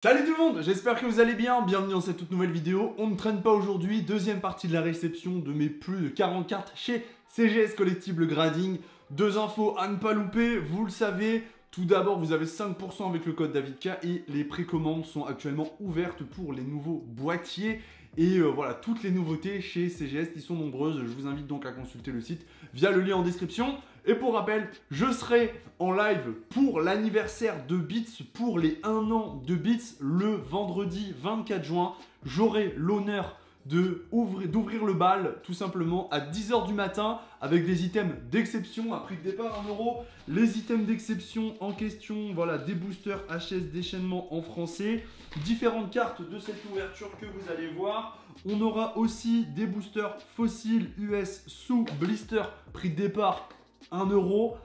Salut tout le monde, j'espère que vous allez bien, bienvenue dans cette toute nouvelle vidéo. On ne traîne pas aujourd'hui, deuxième partie de la réception de mes plus de 40 cartes chez CGS Collectible Grading. Deux infos à ne pas louper, vous le savez. Tout d'abord, vous avez 5% avec le code DAVIDK et les précommandes sont actuellement ouvertes pour les nouveaux boîtiers. Et voilà, toutes les nouveautés chez CGS qui sont nombreuses. Je vous invite donc à consulter le site via le lien en description. Et pour rappel, je serai en live pour l'anniversaire de Beats, pour les 1 an de Beats, le vendredi 24 juin. J'aurai l'honneur d'ouvrir le bal tout simplement à 10 h du matin avec des items d'exception à prix de départ 1 €. Les items d'exception en question, voilà, des boosters HS déchaînement en français, différentes cartes de cette ouverture que vous allez voir. On aura aussi des boosters fossiles US sous blister, prix de départ 1 €.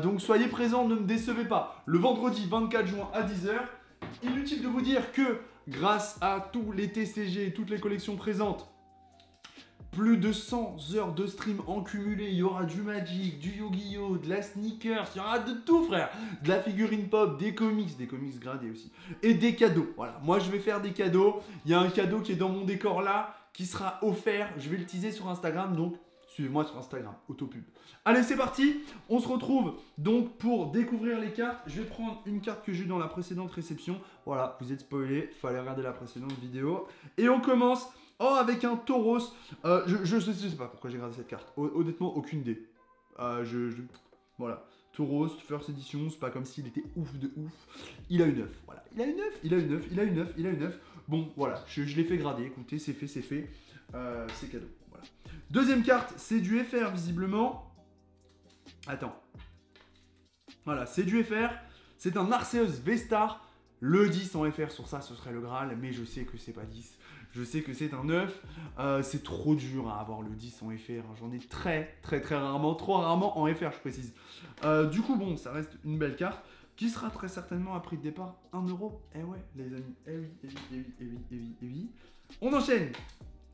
Donc soyez présents, ne me décevez pas. Le vendredi 24 juin à 10 h. Inutile de vous dire que grâce à tous les TCG et toutes les collections présentes, plus de 100 heures de stream en cumulé, il y aura du Magic, du Yu-Gi-Oh!, de la sneakers, il y aura de tout frère. De la figurine pop, des comics gradés aussi. Et des cadeaux, voilà. Moi je vais faire des cadeaux. Il y a un cadeau qui est dans mon décor là, qui sera offert. Je vais le teaser sur Instagram, donc suivez-moi sur Instagram, autopub. Allez, c'est parti. On se retrouve donc pour découvrir les cartes. Je vais prendre une carte que j'ai eu dans la précédente réception. Voilà, vous êtes spoilé, fallait regarder la précédente vidéo. Et on commence avec un Tauros. Je sais pas pourquoi j'ai gardé cette carte. Honnêtement, aucune idée. Voilà. Tauros, First Edition, c'est pas comme s'il était ouf de ouf. Il a une 9, voilà. Il a une 9, il a une 9, il a une 9, il a une 9. Bon, voilà, je l'ai fait grader. Écoutez, c'est fait, c'est fait. C'est cadeau, voilà. Deuxième carte, c'est du FR visiblement. Attends. Voilà, c'est du FR. C'est un Arceus V-Star. Le 10 en FR sur ça, ce serait le Graal. Mais je sais que c'est pas 10. Je sais que c'est un 9. C'est trop dur à avoir le 10 en FR. J'en ai très rarement. Trop rarement en FR, je précise. Du coup, bon, ça reste une belle carte. Qui sera très certainement à prix de départ 1 €. Eh ouais, les amis. Eh oui, eh oui, eh oui, eh oui, eh oui, eh oui. On enchaîne.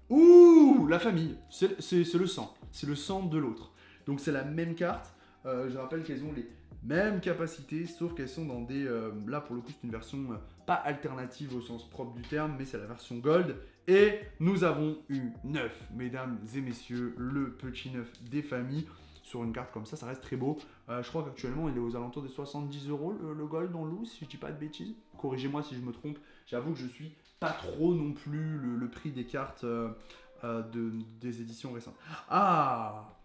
Ouh, la famille, c'est le sang. C'est le sang de l'autre. Donc c'est la même carte. Je rappelle qu'elles ont les mêmes capacités, sauf qu'elles sont dans des... là, pour le coup, c'est une version pas alternative au sens propre du terme, mais c'est la version Gold. Et nous avons eu 9, mesdames et messieurs, le petit 9 des familles. Sur une carte comme ça reste très beau. Je crois qu'actuellement, il est aux alentours des 70 € le Gold en loose, si je dis pas de bêtises. Corrigez-moi si je me trompe. J'avoue que je suis pas trop non plus le prix des cartes des éditions récentes. Ah!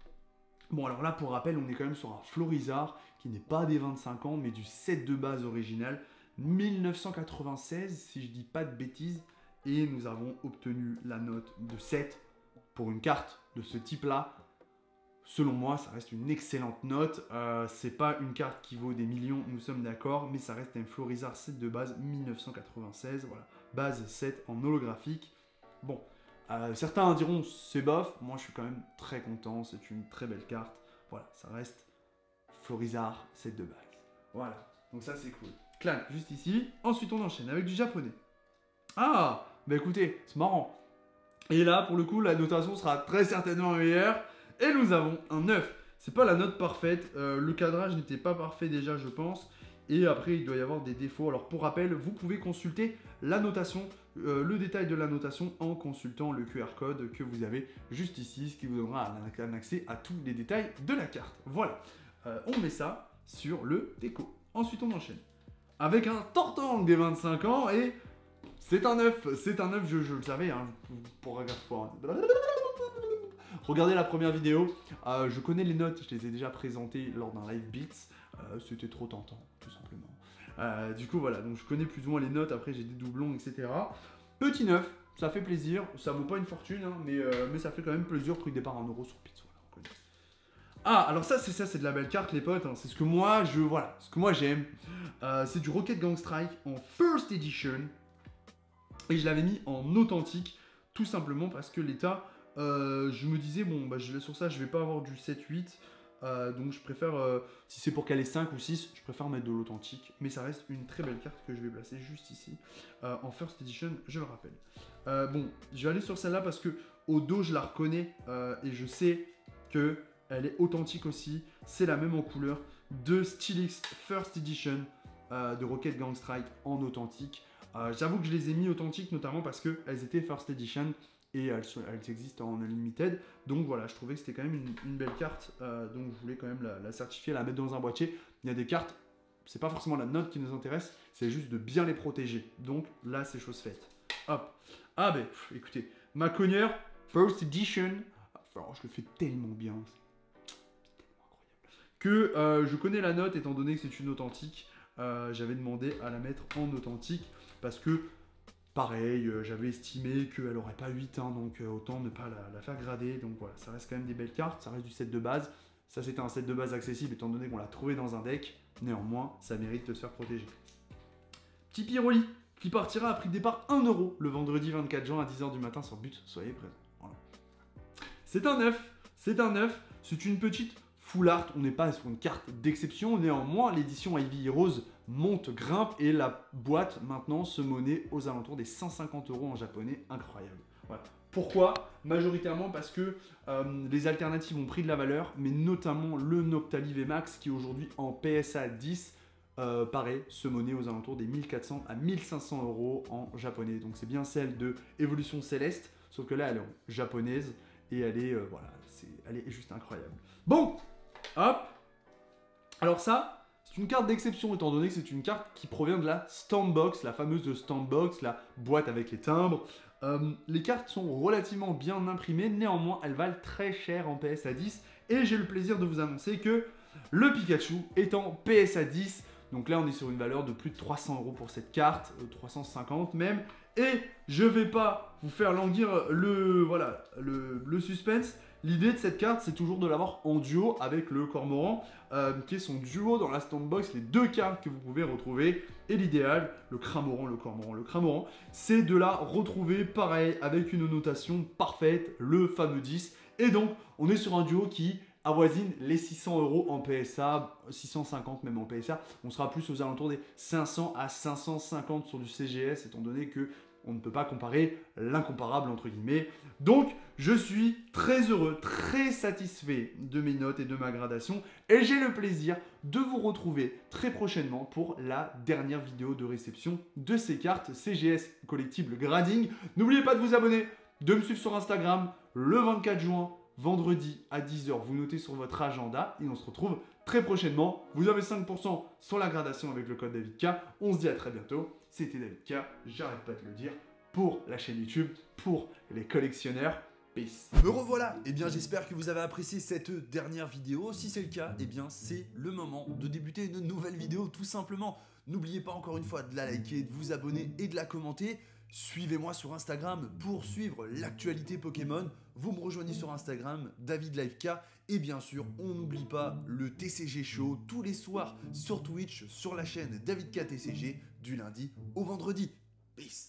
Bon, alors là, pour rappel, on est quand même sur un Florizard qui n'est pas des 25 ans, mais du set de base original, 1996, si je dis pas de bêtises. Et nous avons obtenu la note de 7 pour une carte de ce type-là. Selon moi, ça reste une excellente note. C'est pas une carte qui vaut des millions, nous sommes d'accord, mais ça reste un Florizard 7 de base 1996. Voilà, base 7 en holographique. Bon, certains diront c'est bof. Moi, je suis quand même très content. C'est une très belle carte. Voilà, ça reste Florizard 7 de base. Voilà, donc ça c'est cool. Clan, juste ici. Ensuite, on enchaîne avec du japonais. Ah, bah écoutez, c'est marrant. Et là, pour le coup, la notation sera très certainement meilleure. Et nous avons un 9. C'est pas la note parfaite. Le cadrage n'était pas parfait déjà, je pense. Et après, il doit y avoir des défauts. Alors, pour rappel, vous pouvez consulter la notation, le détail de la notation en consultant le QR code que vous avez juste ici, ce qui vous donnera un accès à tous les détails de la carte. Voilà. On met ça sur le déco. Ensuite, on enchaîne avec un Tortank des 25 ans et c'est un 9. C'est un 9, je le savais, hein, pour regardez la première vidéo, je connais les notes, je les ai déjà présentées lors d'un live Beats, c'était trop tentant, tout simplement. Du coup voilà, donc je connais plus ou moins les notes, après j'ai des doublons, etc. Petit 9, ça fait plaisir, ça vaut pas une fortune, hein, mais ça fait quand même plaisir, prix de départ 1 € sur Beats, voilà, on connaît. Ah, alors ça c'est de la belle carte les potes, hein, c'est ce que moi j'aime. C'est du Rocket Gang Strike en First Edition, et je l'avais mis en authentique, tout simplement parce que l'état... je me disais, bon, bah, sur ça, je vais pas avoir du 7-8. Donc je préfère, si c'est pour caler 5 ou 6, je préfère mettre de l'authentique. Mais ça reste une très belle carte que je vais placer juste ici. En First Edition, je le rappelle. Bon, je vais aller sur celle-là parce que au dos, je la reconnais. Et je sais que elle est authentique aussi. C'est la même en couleur de Stylix First Edition de Rocket Gang Strike en authentique. J'avoue que je les ai mis authentiques notamment parce qu'elles étaient First Edition et elles existent en Unlimited. Donc voilà, je trouvais que c'était quand même une belle carte. Donc je voulais quand même la certifier, la mettre dans un boîtier. Il y a des cartes, c'est pas forcément la note qui nous intéresse, c'est juste de bien les protéger. Donc là, c'est chose faite. Hop. Ah ben, écoutez, ma cogneur, First Edition. Alors, je le fais tellement bien. Que je connais la note étant donné que c'est une authentique. J'avais demandé à la mettre en authentique parce que pareil, j'avais estimé qu'elle n'aurait pas 8, hein, donc autant ne pas la faire grader. Donc voilà, ça reste quand même des belles cartes, ça reste du set de base. Ça c'était un set de base accessible étant donné qu'on l'a trouvé dans un deck. Néanmoins, ça mérite de se faire protéger. Petit Pyroli qui partira à prix de départ 1 € le vendredi 24 juin à 10h du matin sur but. Soyez présents. Voilà. C'est un 9, c'est un 9, c'est une petite full art, on n'est pas sur une carte d'exception, néanmoins l'édition Ivy Heroes monte, grimpe et la boîte maintenant se monnaie aux alentours des 150 € en japonais, incroyable. Voilà. Pourquoi? Majoritairement parce que les alternatives ont pris de la valeur, mais notamment le Noctali VMAX qui aujourd'hui en PSA 10 pareil, se monnaie aux alentours des 1400 à 1500 € en japonais. Donc c'est bien celle de Évolution Céleste, sauf que là elle est en japonaise et elle est, voilà, elle est juste incroyable. Bon, hop. Alors ça, c'est une carte d'exception étant donné que c'est une carte qui provient de la Stampbox, la fameuse Stampbox, la boîte avec les timbres. Les cartes sont relativement bien imprimées, néanmoins elles valent très cher en PSA 10 et j'ai le plaisir de vous annoncer que le Pikachu est en PSA 10. Donc là on est sur une valeur de plus de 300 € pour cette carte, 350 même. Et je vais pas vous faire languir le suspense. L'idée de cette carte, c'est toujours de l'avoir en duo avec le Cormoran, qui est son duo dans la Stampbox, les deux cartes que vous pouvez retrouver. Et l'idéal, le Cramoran, c'est de la retrouver pareil, avec une notation parfaite, le fameux 10. Et donc, on est sur un duo qui avoisine les 600 € en PSA, 650 même en PSA. On sera plus aux alentours des 500 à 550 sur du CGS, étant donné que on ne peut pas comparer l'incomparable entre guillemets. Donc, je suis très heureux, très satisfait de mes notes et de ma gradation. Et j'ai le plaisir de vous retrouver très prochainement pour la dernière vidéo de réception de ces cartes CGS Collectible Grading. N'oubliez pas de vous abonner, de me suivre sur Instagram le 24 juin, vendredi à 10h. Vous notez sur votre agenda et on se retrouve très prochainement. Vous avez 5% sur la gradation avec le code DavidK. On se dit à très bientôt. C'était DavidK, j'arrête pas de le dire, pour la chaîne YouTube, pour les collectionneurs. Peace. Me revoilà. Eh bien, j'espère que vous avez apprécié cette dernière vidéo. Si c'est le cas, eh bien, c'est le moment de débuter une nouvelle vidéo, tout simplement. N'oubliez pas encore une fois de la liker, de vous abonner et de la commenter. Suivez-moi sur Instagram pour suivre l'actualité Pokémon. Vous me rejoignez sur Instagram, DavidLiveK. Et bien sûr, on n'oublie pas le TCG Show tous les soirs sur Twitch, sur la chaîne DavidK TCG, du lundi au vendredi. Peace.